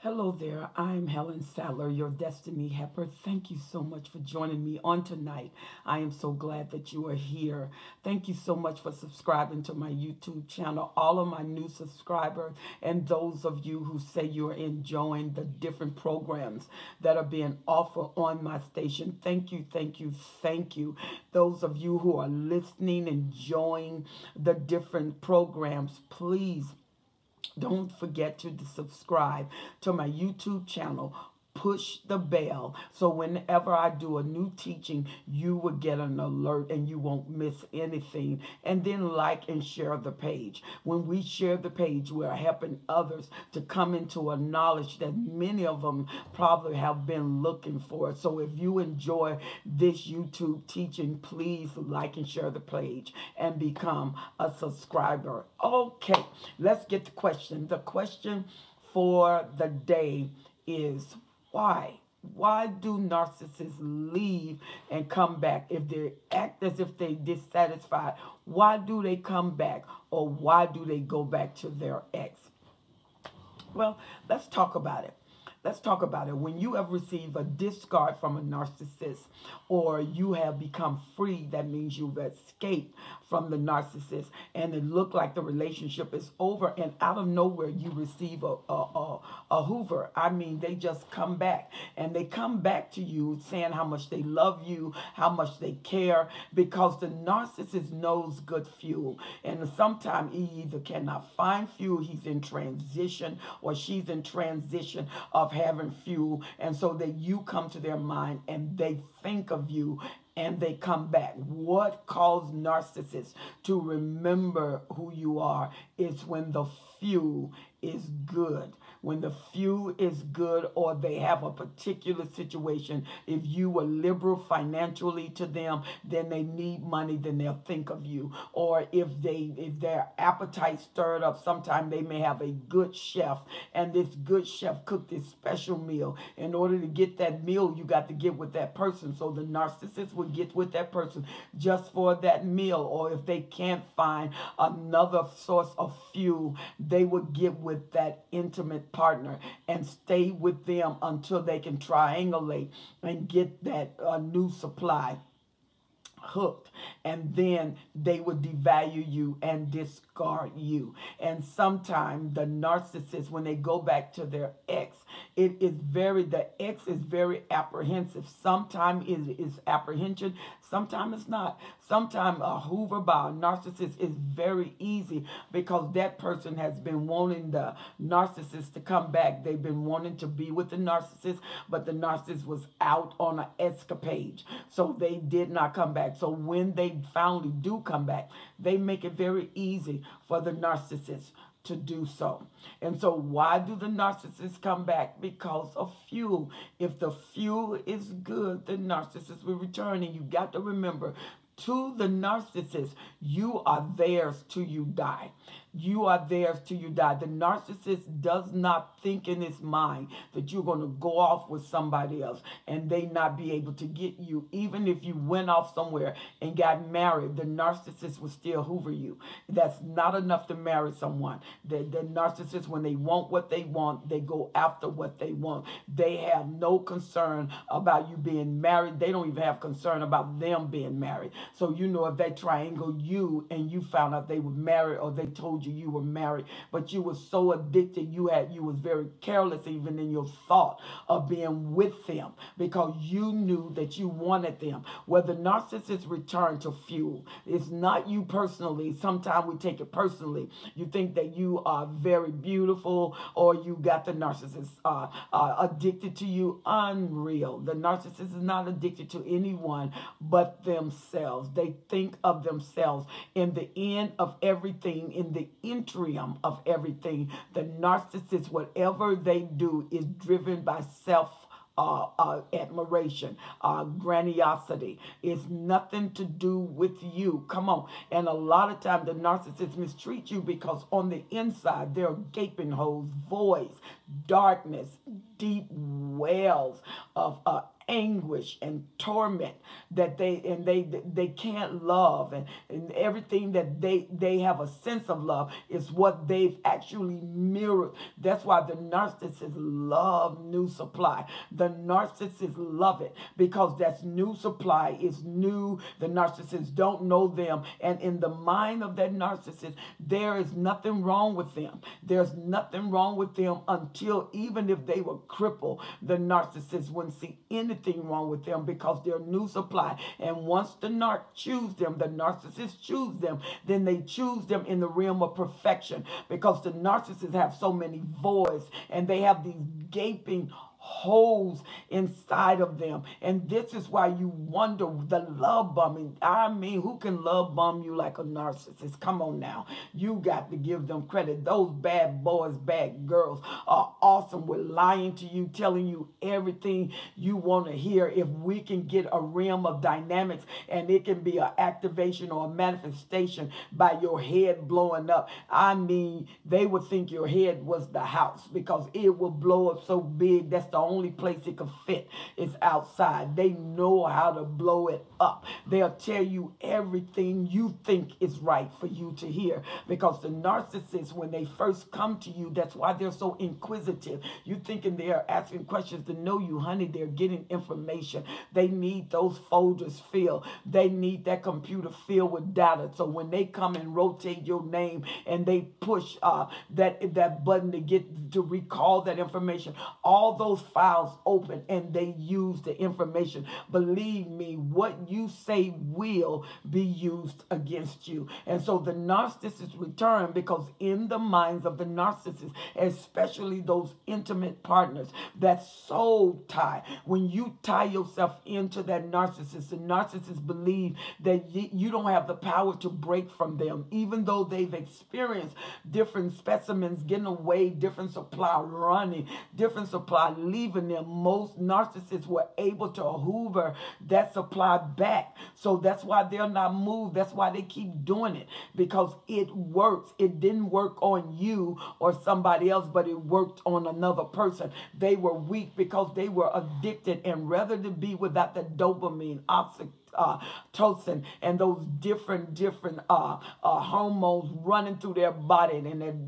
Hello there. I'm Helen Sadler, your Destiny Helper. Thank you so much for joining me on tonight. I am so glad that you are here. Thank you so much for subscribing to my YouTube channel. All of my new subscribers and those of you who say you're enjoying the different programs that are being offered on my station. Thank you, thank you, thank you. Those of you who are listening, enjoying the different programs, please don't forget to subscribe to my YouTube channel. Push the bell so whenever I do a new teaching, you will get an alert and you won't miss anything. And then like and share the page. When we share the page, we are helping others to come into a knowledge that many of them probably have been looking for. So if you enjoy this YouTube teaching, please like and share the page and become a subscriber. Okay, let's get the question. The question for the day is, why? Why do narcissists leave and come back? If they act as if they're dissatisfied, why do they come back? Or why do they go back to their ex? Well, let's talk about it. Let's talk about it. When you have received a discard from a narcissist or you have become free, that means you've escaped from the narcissist and it looked like the relationship is over, and out of nowhere you receive a hoover. I mean, they just come back, and they come back to you saying how much they love you, how much they care, because the narcissist knows good fuel. And sometimes he either cannot find fuel, he's in transition, or she's in transition of having fuel, and so that you come to their mind and they think of you and they come back. What caused narcissists to remember who you are is when the fuel is good. When the fuel is good, or they have a particular situation, if you were liberal financially to them, then they need money, then they'll think of you. Or if their appetite stirred up, sometimes they may have a good chef, and this good chef cooked this special meal. In order to get that meal, you got to get with that person. So the narcissist will get with that person just for that meal. Or if they can't find another source of fuel, they will get with that intimate partner and stay with them until they can triangulate and get that new supply hooked, and then they would devalue you and discard you. And sometimes the narcissist, when they go back to their ex, the ex is very apprehensive. Sometimes it is apprehension, sometimes it's not. Sometimes a hoover by a narcissist is very easy because that person has been wanting the narcissist to come back. They've been wanting to be with the narcissist, but the narcissist was out on an escapade, so they did not come back. So when they finally do come back, they make it very easy for the narcissist to do so. And so why do the narcissists come back? Because of fuel. If the fuel is good, the narcissist will return. And you got to remember, to the narcissist, you are theirs till you die. You are theirs till you die. The narcissist does not think in his mind that you're going to go off with somebody else and they not be able to get you. Even if you went off somewhere and got married, the narcissist will still hoover you. That's not enough to marry someone. The narcissist, when they want what they want, they go after what they want. They have no concern about you being married. They don't even have concern about them being married. So you know, if they triangle you and you found out they were married, or they told you were married, but you were so addicted, you was very careless even in your thought of being with them because you knew that you wanted them. Where the narcissist return to fuel, it's not you personally. Sometimes we take it personally. You think that you are very beautiful, or you got the narcissist addicted to you. Unreal. The narcissist is not addicted to anyone but themselves. They think of themselves. In the end of everything, in the interim of everything, the narcissist, whatever they do is driven by self admiration, grandiosity. It's nothing to do with you. Come on. And a lot of times the narcissists mistreat you because on the inside there are gaping holes, voids, darkness, deep wells of anguish and torment that they can't love, and everything that they have a sense of love is what they've actually mirrored. That's why the narcissists love new supply. The narcissists love it because that's new supply. It's new. The narcissists don't know them, and in the mind of that narcissist, there is nothing wrong with them. There's nothing wrong with them until, even if they were crippled, the narcissist wouldn't see anything wrong with them because they're new supply. And once the narcissists choose them, then they choose them in the realm of perfection, because the narcissists have so many voids and they have these gaping holes inside of them. And this is why you wonder the love bombing. I mean, who can love bomb you like a narcissist? Come on now. You got to give them credit. Those bad boys, bad girls are awesome with lying to you, telling you everything you want to hear. If we can get a realm of dynamics, and it can be an activation or a manifestation by your head blowing up. I mean, they would think your head was the house because it will blow up so big. That's the only place it can fit is outside. They know how to blow it up. They'll tell you everything you think is right for you to hear, because the narcissists, when they first come to you, that's why they're so inquisitive. You thinking they're asking questions to know you, honey. They're getting information. They need those folders filled. They need that computer filled with data. So when they come and rotate your name and they push that button to recall that information, all those files open and they use the information. Believe me, what you say will be used against you. And so the narcissists return, because in the minds of the narcissists, especially those intimate partners, that soul tie, when you tie yourself into that narcissist, the narcissists believe that you don't have the power to break from them, even though they've experienced different specimens getting away, different supply running, different supply leaving them. Most narcissists were able to hoover that supply back. So that's why they're not moved. That's why they keep doing it, because it works. It didn't work on you or somebody else, but it worked on another person. They were weak because they were addicted, and rather than be without the dopamine, oxytocin, and those different hormones running through their body, and that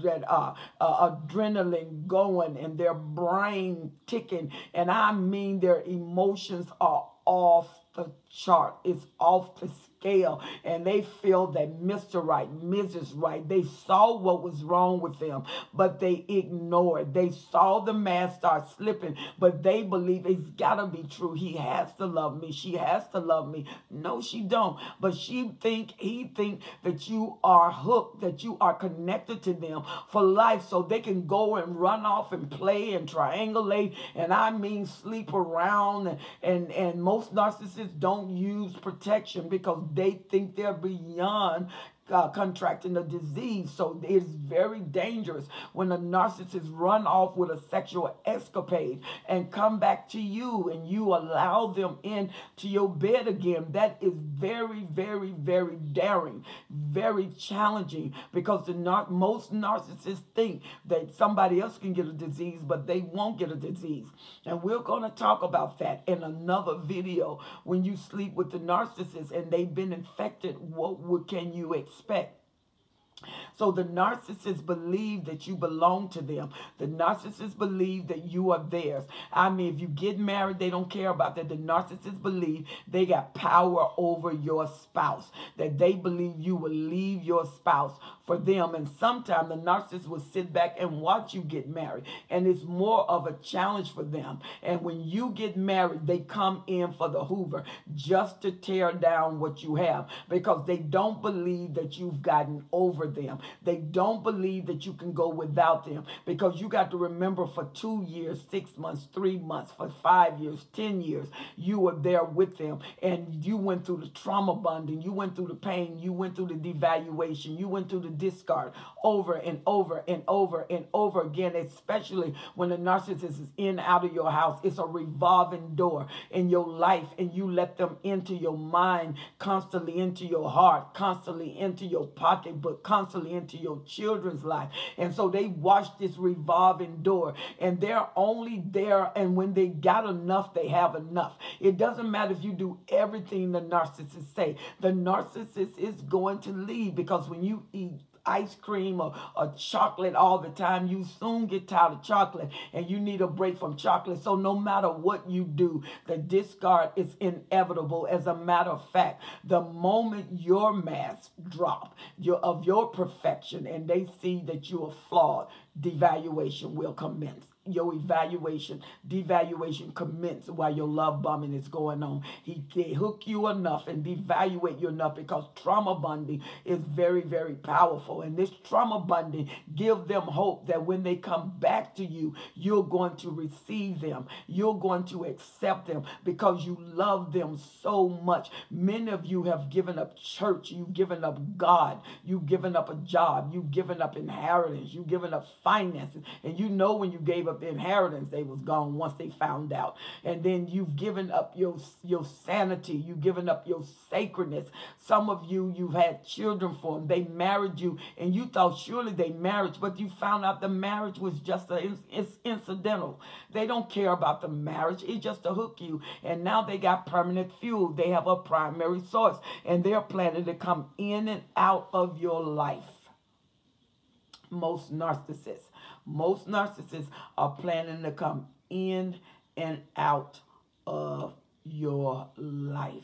adrenaline going, and their brain ticking, and I mean their emotions are off the chart. It's off the scale, and they feel that Mr. Right, Mrs. Right, they saw what was wrong with them, but they ignored. They saw the mask start slipping, but they believe it's gotta be true. He has to love me. She has to love me. No, she don't. But he think that you are hooked, that you are connected to them for life, so they can go and run off and play and triangulate, and I mean sleep around, and most narcissists don't use protection because they think they're beyond contracting a disease. So it's very dangerous when a narcissist run off with a sexual escapade and come back to you, and you allow them into your bed again. That is very, very, very daring, very challenging, because most narcissists think that somebody else can get a disease, but they won't get a disease. And we're going to talk about that in another video. When you sleep with the narcissist and they've been infected, what can you expect? So the narcissists believe that you belong to them. The narcissists believe that you are theirs. I mean, if you get married, they don't care about that. The narcissists believe they got power over your spouse, that they believe you will leave your spouse for them. And sometimes the narcissist will sit back and watch you get married, and it's more of a challenge for them. And when you get married, they come in for the hoover just to tear down what you have, because they don't believe that you've gotten over them. They don't believe that you can go without them, because you got to remember, for 2 years, 6 months, 3 months, for 5 years, 10 years, you were there with them, and you went through the trauma bonding, you went through the pain, you went through the devaluation, you went through the discard over and over and over and over again, especially when the narcissist is in out of your house. It's a revolving door in your life, and you let them into your mind constantly, into your heart constantly, into your pocketbook constantly, constantly into your children's life. And so they watch this revolving door, and they're only there, and when they got enough, they have enough. It doesn't matter if you do everything the narcissist say. The narcissist is going to leave, because when you eat ice cream or chocolate all the time, you soon get tired of chocolate and you need a break from chocolate. So no matter what you do, the discard is inevitable. As a matter of fact, the moment your mask drop of your perfection and they see that you are flawed, devaluation will commence. Your devaluation commence while your love bombing is going on. He can hook you enough and devaluate you enough, because trauma bonding is very, very powerful. And this trauma bonding gives them hope that when they come back to you, you're going to receive them. You're going to accept them because you love them so much. Many of you have given up church. You've given up God. You've given up a job. You've given up inheritance. You've given up finances. And you know when you gave up inheritance, they was gone once they found out. And then you've given up your sanity. You've given up your sacredness. Some of you, you've had children for them. They married you and you thought surely they married, but you found out the marriage was just it's incidental. They don't care about the marriage. It's just to hook you. And now they got permanent fuel. They have a primary source, and they're planning to come in and out of your life. Most narcissists are planning to come in and out of your life.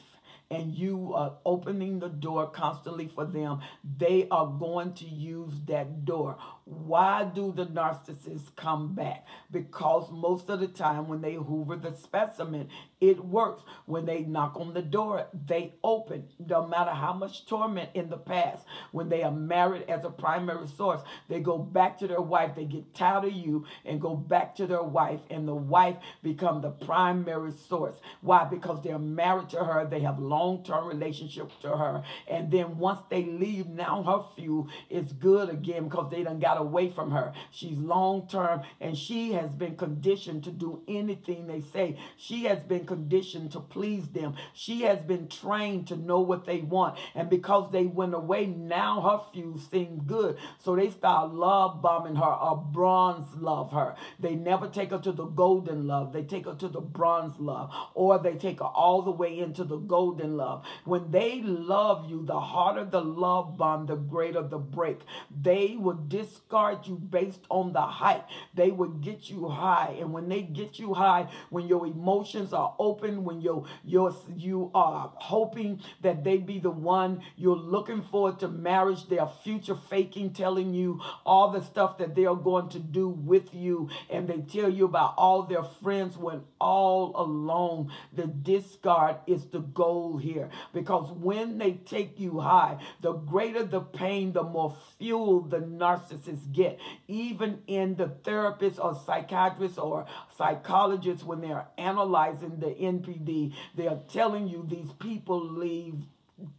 And you are opening the door constantly for them. They are going to use that door. Why do the narcissists come back? Because most of the time when they hoover the specimen, it works. When they knock on the door, they open. No matter how much torment in the past, when they are married as a primary source, they go back to their wife. They get tired of you and go back to their wife, and the wife become the primary source. Why? Because they're married to her. They have long-term relationship to her. And then once they leave, now her fuel is good again because they done got away from her. She's long-term, and she has been conditioned to do anything they say. She has been conditioned to please them. She has been trained to know what they want. And because they went away, now her fuel seems good. So they start love bombing her or bronze love her. They never take her to the golden love. They take her to the bronze love, or they take her all the way into the golden love. When they love you, the harder the love bomb, the greater the break. They will discard you based on the hype. They will get you high. And when they get you high, when your emotions are open, when you are hoping that they be the one, you're looking forward to marriage, they're future faking, telling you all the stuff that they are going to do with you, and they tell you about all their friends, when all along the discard is the goal here. Because when they take you high, the greater the pain, the more fuel the narcissists get. Even in the therapist or psychiatrist or psychologist, when they're analyzing the NPD, they are telling you these people leave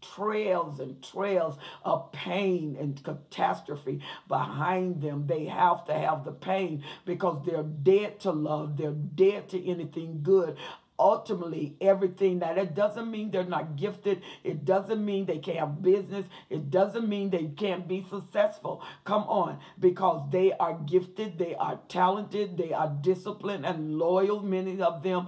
trails and trails of pain and catastrophe behind them. They have to have the pain because they're dead to love. They're dead to anything good. Ultimately, everything. Now, that doesn't mean they're not gifted. It doesn't mean they can't have business. It doesn't mean they can't be successful. Come on, because they are gifted, they are talented, they are disciplined and loyal, many of them,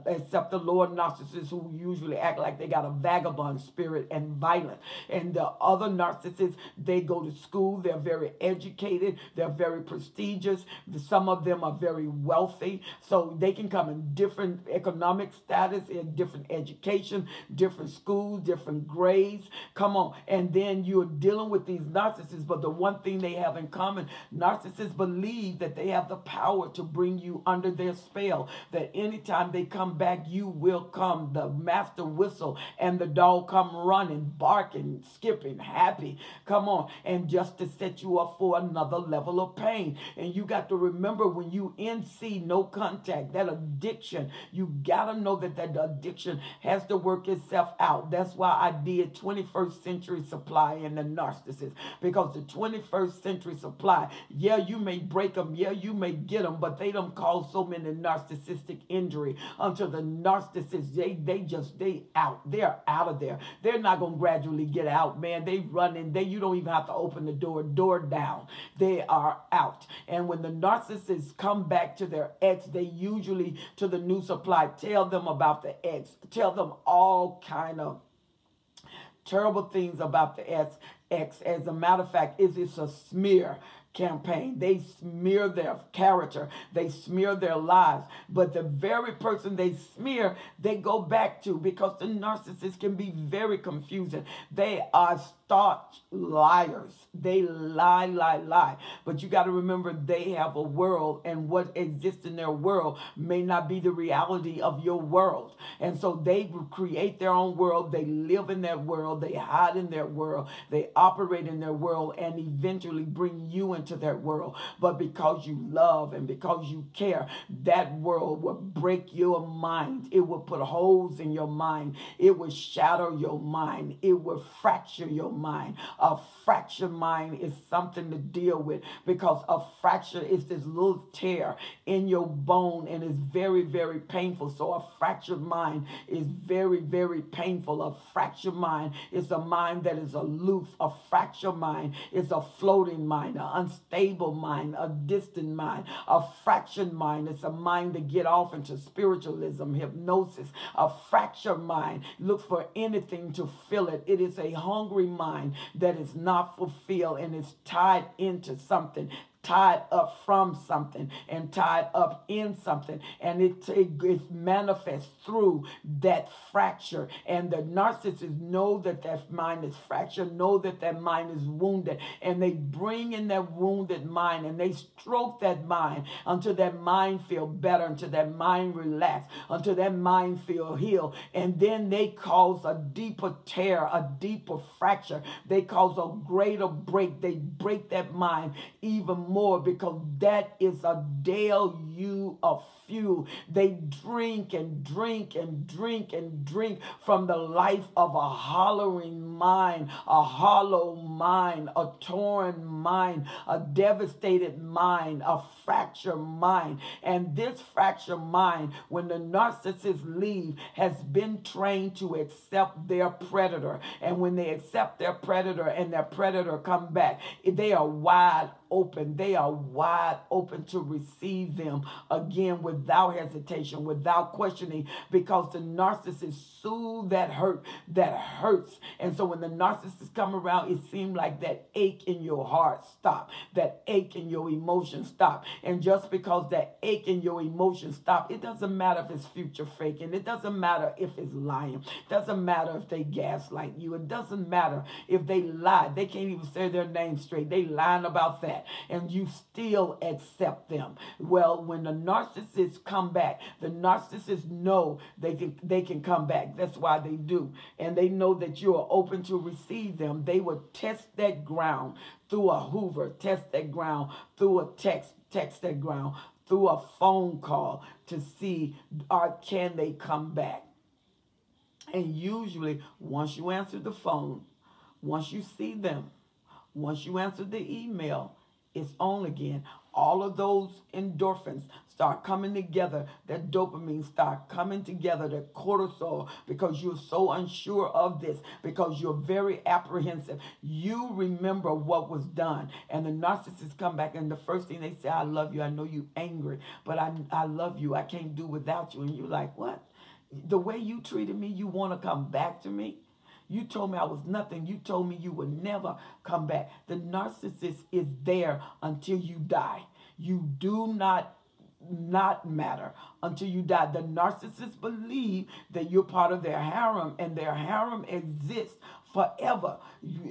except the Lord narcissists, who usually act like they got a vagabond spirit and violent. And the other narcissists, they go to school, they're very educated, they're very prestigious. Some of them are very wealthy, so they can come in different economic status, in different education, different schools, different grades. Come on. And then you're dealing with these narcissists, but the one thing they have in common, narcissists believe that they have the power to bring you under their spell, that anytime they come back, you will come, the master whistle, and the dog come running, barking, skipping, happy. Come on. And just to set you up for another level of pain. And you got to remember, when you NC, no contact, that addiction, you got to know that that addiction has to work itself out. That's why I did 21st century supply in the narcissist, because the 21st century supply, yeah, you may break them, yeah, you may get them, but they don't cause so many narcissistic injury until the narcissists, they're out of there. They're not going to gradually get out, man. They run in, you don't even have to open the door down. They are out. And when the narcissists come back to their ex, they usually, to the new supply, tell them about the ex, tell them all kind of terrible things about the ex. As a matter of fact, it's a smear campaign. They smear their character. They smear their lives. But the very person they smear, they go back to, because the narcissists can be very confusing. They are staunch liars. They lie. But you got to remember, they have a world, and what exists in their world may not be the reality of your world. And so they create their own world. They live in their world. They hide in their world. They operate in their world, and eventually bring you into their world. But because you love and because you care, that world will break your mind. It will put holes in your mind. It will shatter your mind. It will fracture your mind. A fractured mind is something to deal with, because a fracture is this little tear in your bone, and it's very, very painful. So a fractured mind is very, very painful. A fractured mind is a mind that is aloof. A fractured mind is a floating mind, an unstable mind, a distant mind. A fractured mind is a mind to get off into spiritualism, hypnosis. A fractured mind looks for anything to fill it. It is a hungry mind that is not fulfilled and is tied into something, tied up from something, and tied up in something, and it manifests through that fracture. And the narcissists know that that mind is fractured, know that that mind is wounded, and they bring in that wounded mind, and they stroke that mind until that mind feel better, until that mind relax, until that mind feel healed. And then they cause a deeper tear, a deeper fracture. They cause a greater break. They break that mind even more, because that is a deluge of fuel. They drink and drink and drink and drink from the life of a hollowing mind, a hollow mind, a torn mind, a devastated mind, a fractured mind. And this fractured mind, when the narcissist leave, has been trained to accept their predator. And when they accept their predator and their predator come back, they are wide open. They are wide open to receive them again without hesitation, without questioning, because the narcissist soothes that hurts. And so when the narcissist come around, it seems like that ache in your heart stop, that ache in your emotions stop. And just because that ache in your emotions stop, it doesn't matter if it's future faking. It doesn't matter if it's lying. It doesn't matter if they gaslight you. It doesn't matter if they lie. They can't even say their name straight. They lying about that, and you still accept them. Well, when the narcissists come back, the narcissists know they can come back. That's why they do. And they know that you are open to receive them. They will test that ground through a Hoover, test that ground through a text that ground through a phone call to see, can they come back? And usually, once you answer the phone, once you see them, once you answer the email, it's on again. All of those endorphins start coming together. That dopamine start coming together, that cortisol, because you're so unsure of this, because you're very apprehensive. You remember what was done. And the narcissists come back, and the first thing they say, I love you. I know you're angry, but I love you. I can't do without you. And you're like, what? The way you treated me, you want to come back to me? You told me I was nothing. You told me you would never come back. The narcissist is there until you die. You do not matter until you die. The narcissists believe that you're part of their harem, and their harem exists forever.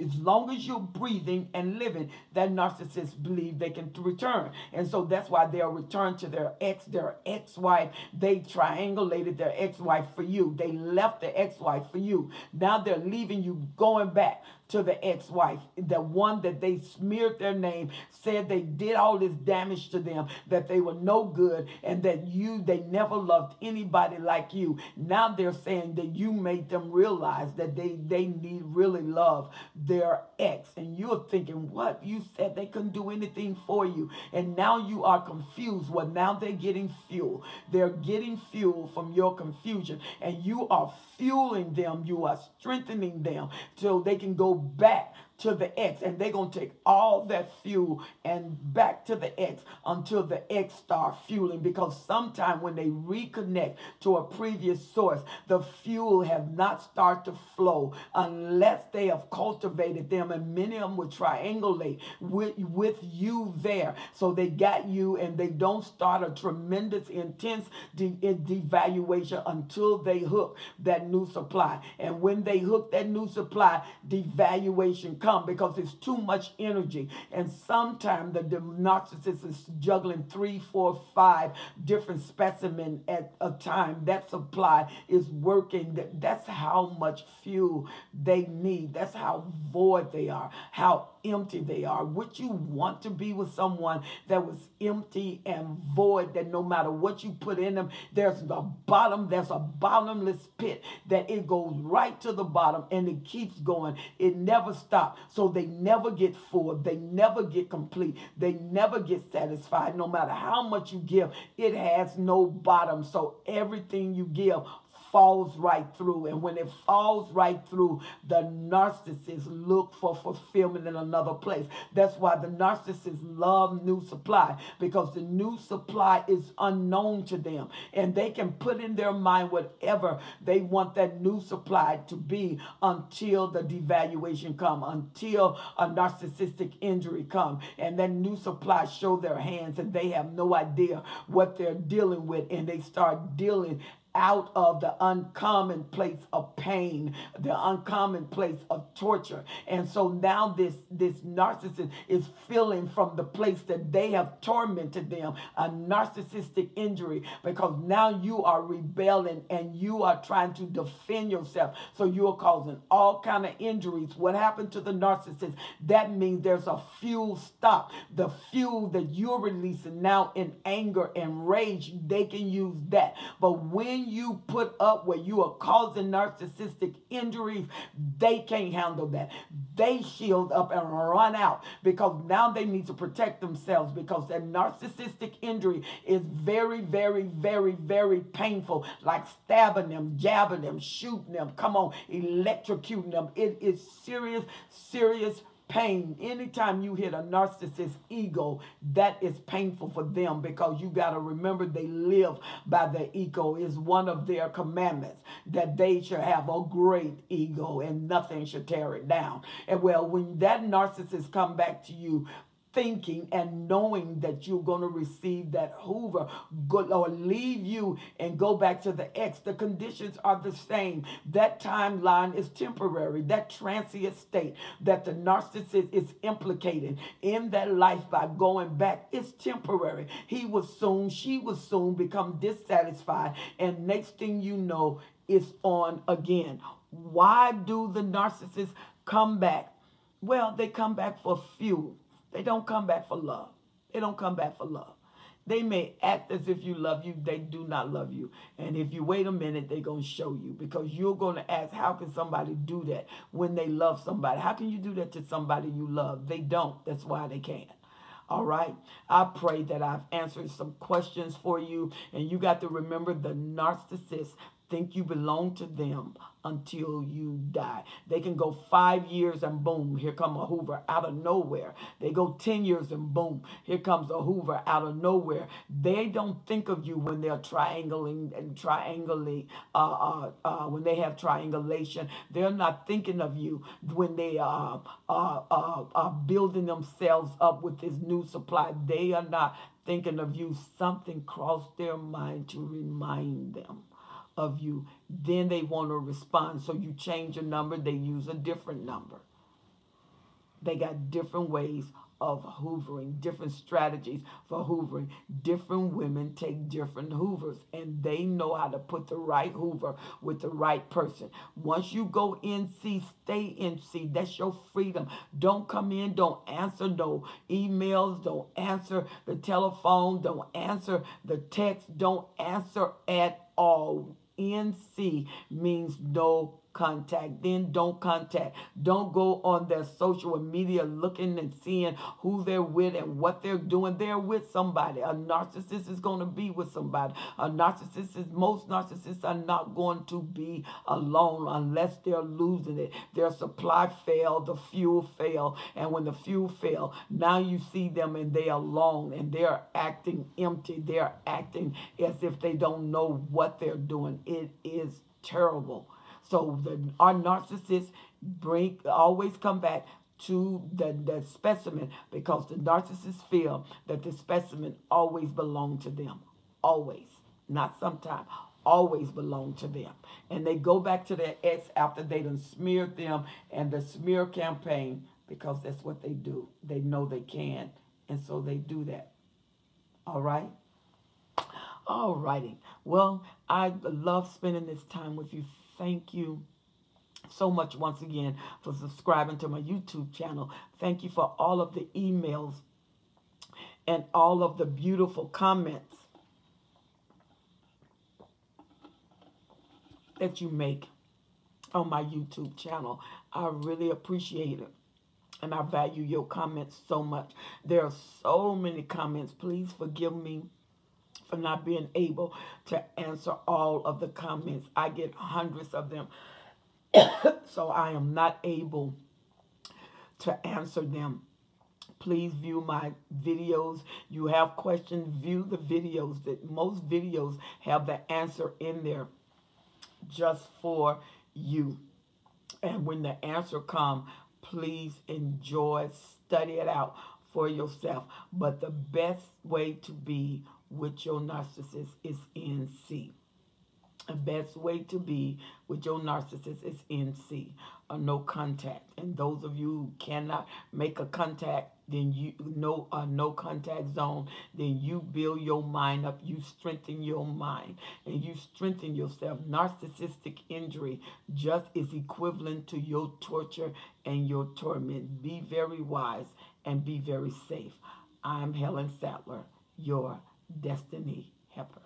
As long as you're breathing and living, that narcissist believe they can return. And so that's why they'll return to their ex-wife. They triangulated their ex-wife for you. They left the ex-wife for you. Now they're leaving you, going back to the ex-wife, the one that they smeared their name, said they did all this damage to them, that they were no good, and that they never loved anybody like you. Now they're saying that you made them realize that they need really love their ex. And you're thinking, what? You said they couldn't do anything for you. And now you are confused. Well, now they're getting fuel. They're getting fuel from your confusion. And you are fueling them. You are strengthening them so they can go back to the ex, and they're going to take all that fuel and back to the ex until the ex start fueling, because sometime when they reconnect to a previous source, the fuel have not started to flow unless they have cultivated them, and many of them will triangulate with you there. So they got you, and they don't start a tremendous, intense devaluation until they hook that new supply. And when they hook that new supply, devaluation come, because it's too much energy. And sometimes the narcissist is juggling 3, 4, 5 different specimens at a time. That supply is working. That's how much fuel they need. That's how void they are, how empty they are. Would you want to be with someone that was empty and void, that no matter what you put in them, there's a bottomless pit, that it goes right to the bottom and it keeps going. It never stops. So they never get full. They never get complete. They never get satisfied. No matter how much you give, it has no bottom. So everything you give falls right through. And when it falls right through, the narcissists look for fulfillment in another place. That's why the narcissists love new supply, because the new supply is unknown to them, and they can put in their mind whatever they want that new supply to be until the devaluation come, until a narcissistic injury come, and that new supply show their hands, and they have no idea what they're dealing with, and they start dealing out of the uncommon place of pain, the uncommon place of torture. And so now this narcissist is feeling from the place that they have tormented them, a narcissistic injury, because now you are rebelling and you are trying to defend yourself. So you are causing all kind of injuries. What happened to the narcissist? That means there's a fuel stop. The fuel that you're releasing now in anger and rage, they can use that. But when you put up where you are causing narcissistic injuries, they can't handle that. They shield up and run out, because now they need to protect themselves, because that narcissistic injury is very, very, very, very painful, like stabbing them, jabbing them, shooting them, come on, electrocuting them. It is serious, serious pain. Anytime you hit a narcissist's ego, that is painful for them, because you got to remember they live by the ego. Is one of their commandments, that they should have a great ego and nothing should tear it down. And well, when that narcissist come back to you thinking and knowing that you're going to receive that Hoover or leave you and go back to the ex, the conditions are the same. That timeline is temporary. That transient state that the narcissist is implicated in that life by going back is temporary. She will soon become dissatisfied, and next thing you know, it's on again. Why do the narcissists come back? Well, they come back for fuel. They don't come back for love. They don't come back for love. They may act as if you love you. They do not love you. And if you wait a minute, they're going to show you, because you're going to ask, how can somebody do that when they love somebody? How can you do that to somebody you love? They don't. That's why they can't. All right. I pray that I've answered some questions for you. And you got to remember, the narcissist think you belong to them until you die. They can go 5 years and boom, here come a Hoover out of nowhere. They go 10 years and boom, here comes a Hoover out of nowhere. They don't think of you when they're when they have triangulation. They're not thinking of you when they are building themselves up with this new supply. They are not thinking of you. Something crossed their mind to remind them of you. Then they want to respond. So you change a number, they use a different number. They got different ways of hoovering, different strategies for hoovering. Different women take different hoovers, and they know how to put the right hoover with the right person. Once you go NC, stay NC. That's your freedom. Don't come in, don't answer no emails, don't answer the telephone, don't answer the text, don't answer at all. NC means no contact. Then don't contact. Don't go on their social media looking and seeing who they're with and what they're doing. They're with somebody. A narcissist is going to be with somebody. Most narcissists are not going to be alone unless they're losing it. Their supply failed, the fuel failed, and when the fuel failed, now you see them and they are alone and they're acting empty. They're acting as if they don't know what they're doing. It is terrible. So our narcissists always come back to the specimen, because the narcissists feel that the specimen always belonged to them. Always. Not sometimes. Always belong to them. And they go back to their ex after they done smeared them and the smear campaign, because that's what they do. They know they can, and so they do that. All right? All righty. Well, I love spending this time with you. Thank you so much once again for subscribing to my YouTube channel. Thank you for all of the emails and all of the beautiful comments that you make on my YouTube channel. I really appreciate it. And I value your comments so much. There are so many comments. Please forgive me for not being able to answer all of the comments. I get hundreds of them. So I am not able to answer them. Please view my videos. You have questions, view the videos. Most videos have the answer in there just for you. And when the answer comes, please enjoy, study it out for yourself. But the best way to be with your narcissist is NC. The best way to be with your narcissist is NC, or no contact. And those of you who cannot make a contact, then no contact zone, then you build your mind up, you strengthen your mind, and you strengthen yourself. Narcissistic injury just is equivalent to your torture and your torment. Be very wise and be very safe. I'm Helen Sattler, your Destiny Helper.